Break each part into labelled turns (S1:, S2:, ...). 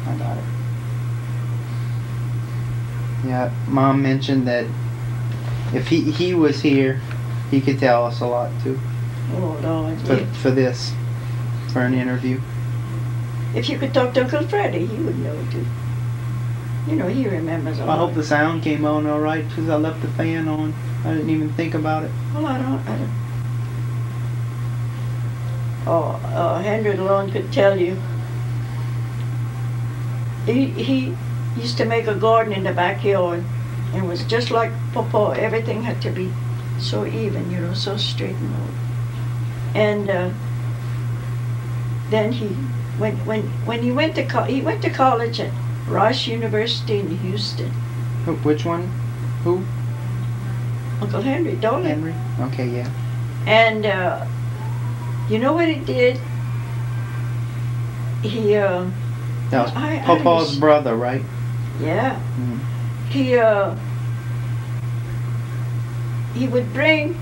S1: I got it. Yeah, Mom mentioned that if he was here, he could tell us a lot too.
S2: Oh, Lord.
S1: For this, for an interview.
S2: If you could talk to Uncle Freddie, he would know too. You know, he remembers a lot.
S1: I hope the sound came on all right because I left the fan on. I didn't even think about it.
S2: Well, I don't. Oh, Henry alone could tell you. He used to make a garden in the backyard, and it was just like Papa. Everything had to be so even, you know, so straight and all. And then when he went to college at Rice University in Houston.
S1: Which one? Who?
S2: Uncle Henry Dolaune.
S1: Henry. Okay, yeah.
S2: And you know what he did? He
S1: that was Papa's brother, right?
S2: Yeah.
S1: Mm-hmm.
S2: He would bring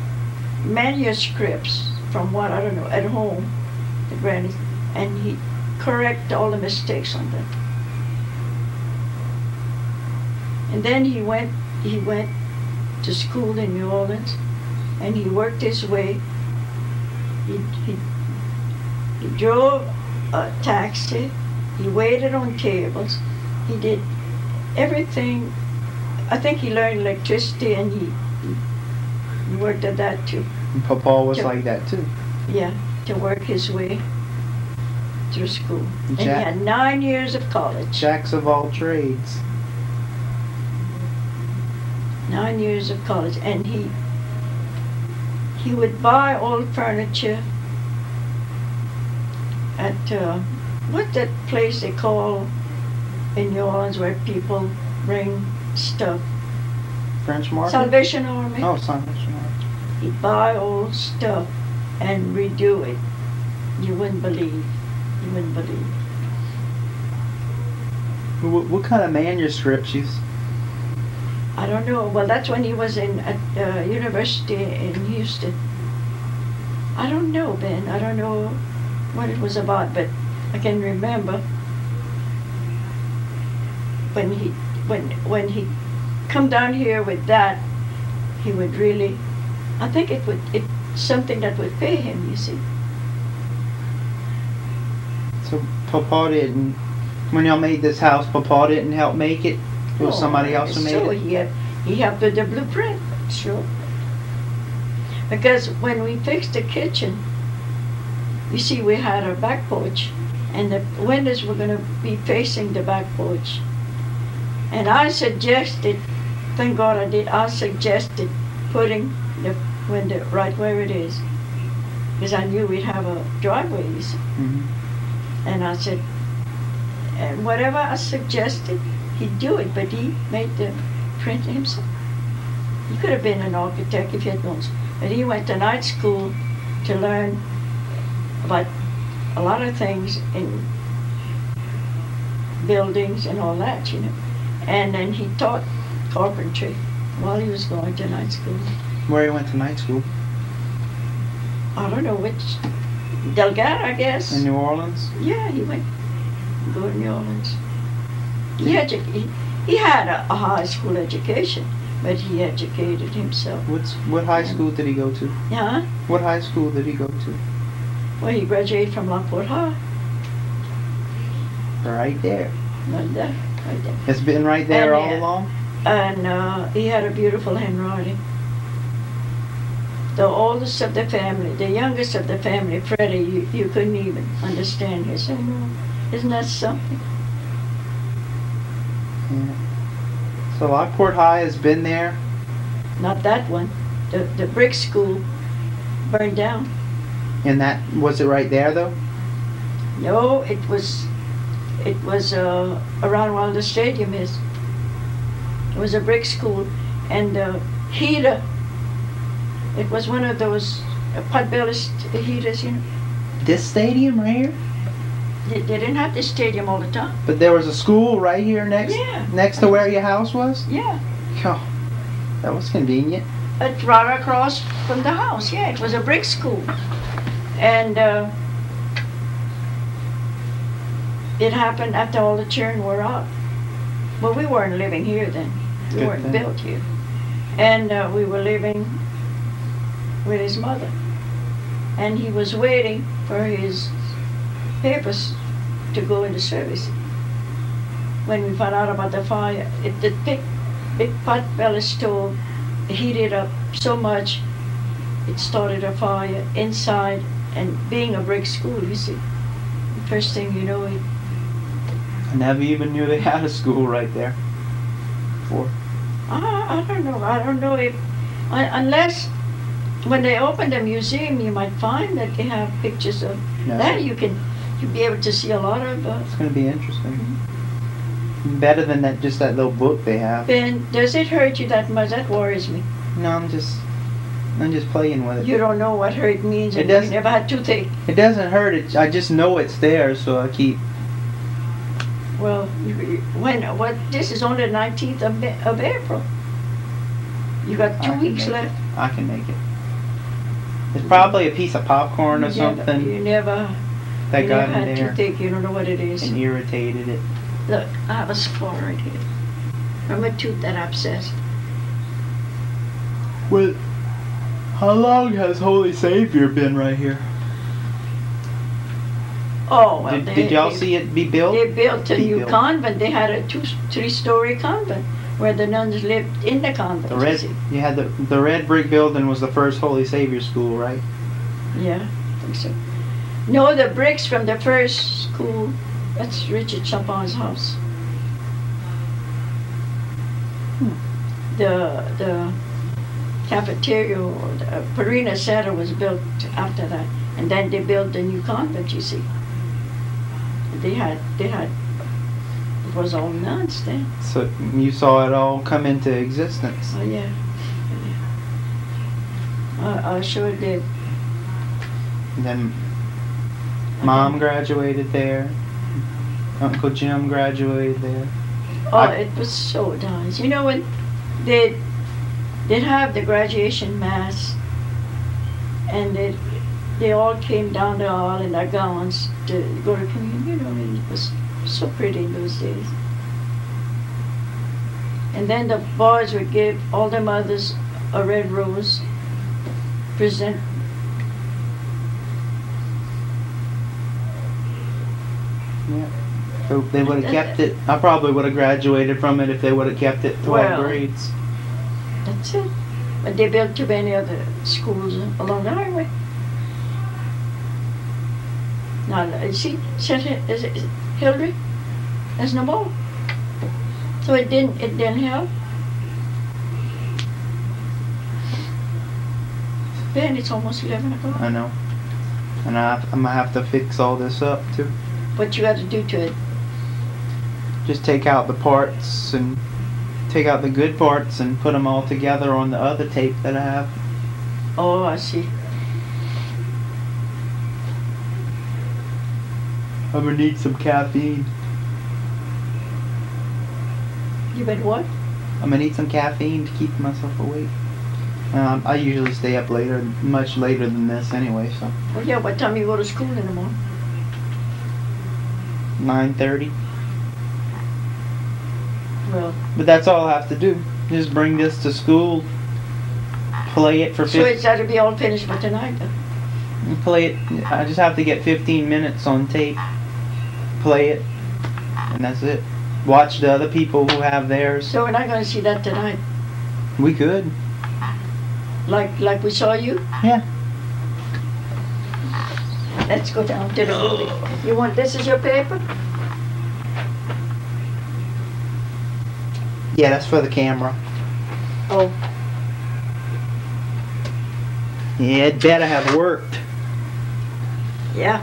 S2: manuscripts from what, I don't know, at home, the granny, and he'd correct all the mistakes on them. And then he went to school in New Orleans, and he worked his way. He drove a taxi. He waited on tables. He did everything. I think he learned electricity, and he worked at that too.
S1: And Papa was like that too.
S2: Yeah, to work his way through school. And he had 9 years of college.
S1: Jacks of all trades.
S2: 9 years of college, and he would buy old furniture at what's that place they call in New Orleans where people bring stuff?
S1: French Market?
S2: Salvation Army.
S1: Oh, Salvation Army.
S2: He'd buy old stuff and redo it. You wouldn't believe. You wouldn't believe.
S1: What kind of manuscripts you?
S2: I don't know. Well, that's when he was at university in Houston. I don't know, Ben. I don't know what it was about, but I can remember when he come down here with that, he would really. I think it's something that would pay him. You see.
S1: So Papa didn't. When y'all made this house, Papa didn't help make it. It was somebody else who made it?
S2: He helped with the blueprint, sure. Because when we fixed the kitchen, you see, we had our back porch, and the windows were going to be facing the back porch. And I suggested, thank God I did, I suggested putting the window right where it is. Because I knew we'd have a driveway, you see.
S1: Mm-hmm.
S2: And I said, and whatever I suggested, he'd do it, but he made the print himself. He could have been an architect if he had known. But he went to night school to learn about a lot of things in buildings and all that, you know. And then he taught carpentry while he was going to night school.
S1: Where he went to night school?
S2: I don't know which. Delgado, I guess.
S1: In New Orleans?
S2: Yeah, he went to go to New Orleans. He had a high school education, but he educated himself.
S1: What high school did he go to?
S2: Yeah.
S1: What high school did he go to?
S2: Well, he graduated from Lockport High.
S1: Right there.
S2: Right there.
S1: It's been right there all along?
S2: And he had a beautiful handwriting. The oldest of the family, the youngest of the family, Freddie, you couldn't even understand his handwriting. Isn't that something?
S1: Yeah. So Lockport High has been there?
S2: Not that one. The brick school burned down.
S1: And that, was it right there though?
S2: No, it was around where the stadium is. It was a brick school, and heater. It was one of those pot-bellied heaters, you know.
S1: This stadium right here?
S2: They didn't have the stadium all the time.
S1: But there was a school right here next to where your house was?
S2: Yeah.
S1: Oh, that was convenient.
S2: It's right across from the house, yeah. It was a brick school. And it happened after all the children were out. Well, we weren't living here then. We
S1: Good
S2: weren't
S1: thing.
S2: built here. And we were living with his mother. And he was waiting for his papers to go into service. When we found out about the fire, the big pot-belly stove heated up so much, it started a fire inside. And being a brick school, you see, the first thing you know,
S1: I never even knew they had a school right there. Before.
S2: I don't know. I don't know if, unless when they open the museum, you might find that they have pictures of
S1: Yeah.
S2: that. You'll be able to see a lot of.
S1: It's going to be interesting. Better than that, just that little book they have.
S2: Ben, does it hurt you that much? That worries me.
S1: No, I'm just playing with it.
S2: You don't know what hurt means,
S1: It
S2: and you
S1: doesn't-
S2: never had toothache.
S1: It doesn't hurt. I just know it's there, so I keep.
S2: Well, this is only the 19th of April. You got
S1: I
S2: 2
S1: can
S2: weeks
S1: make
S2: left.
S1: it. I can make it. It's probably a piece of popcorn or
S2: You
S1: something
S2: never
S1: that
S2: you
S1: got
S2: never
S1: in
S2: had
S1: there
S2: toothache. You don't know what it is.
S1: and irritated it.
S2: Look, I have a scar right here from a tooth that abscessed.
S1: Well, how long has Holy Savior been right here?
S2: Oh, well,
S1: Did y'all see it be built?
S2: They built a
S1: Be
S2: new
S1: built.
S2: convent. They had a 2-3-story convent where the nuns lived in the convent.
S1: The
S2: you
S1: red,
S2: see.
S1: you had the red brick building was the first Holy Savior school, right?
S2: Yeah, I think so. No, the bricks from the first school, that's Richard Chopin's house. The cafeteria or the Farina Center was built after that. And then they built the new convent, you see. They had, it was all nuns then.
S1: So you saw it all come into existence.
S2: Oh, yeah. I sure did.
S1: And then Mom graduated there. Uncle Jim graduated there.
S2: Oh, it was so nice. You know, when they'd have the graduation mass, and they all came down the aisle in their gowns to go to communion, you know, and it was so pretty in those days. And then the boys would give all their mothers a red rose, present.
S1: Yeah. So they would have kept it. I probably would have graduated from it if they would have kept it 12
S2: Well,
S1: grades.
S2: That's it. But they built too many other schools along the highway. Now, see, is it Hillary? There's no more. So it didn't help. Ben, it's almost 11 o'clock.
S1: I know. And I'm going to have to fix all this up too.
S2: What you got to do to it?
S1: Just take out the parts and take out the good parts and put them all together on the other tape that I have.
S2: Oh, I see.
S1: I'm going to need some caffeine.
S2: You bet what?
S1: I'm going to need some caffeine to keep myself awake. I usually stay up later, much later than this anyway, so.
S2: Well, yeah, what time you go to school in the morning?
S1: 9:30.
S2: Well,
S1: But that's all I have to do. Just bring this to school, play it for
S2: so it's got to be all finished for tonight, then.
S1: play it. I just have to get 15 minutes on tape, play it, and that's it. Watch the other people who have theirs.
S2: So we're not going to see that tonight,
S1: We could.
S2: like we saw you.
S1: Yeah.
S2: Let's go down to the building. You want, this is your paper?
S1: Yeah, that's for the camera.
S2: Oh,
S1: Yeah, it better have worked.
S2: yeah.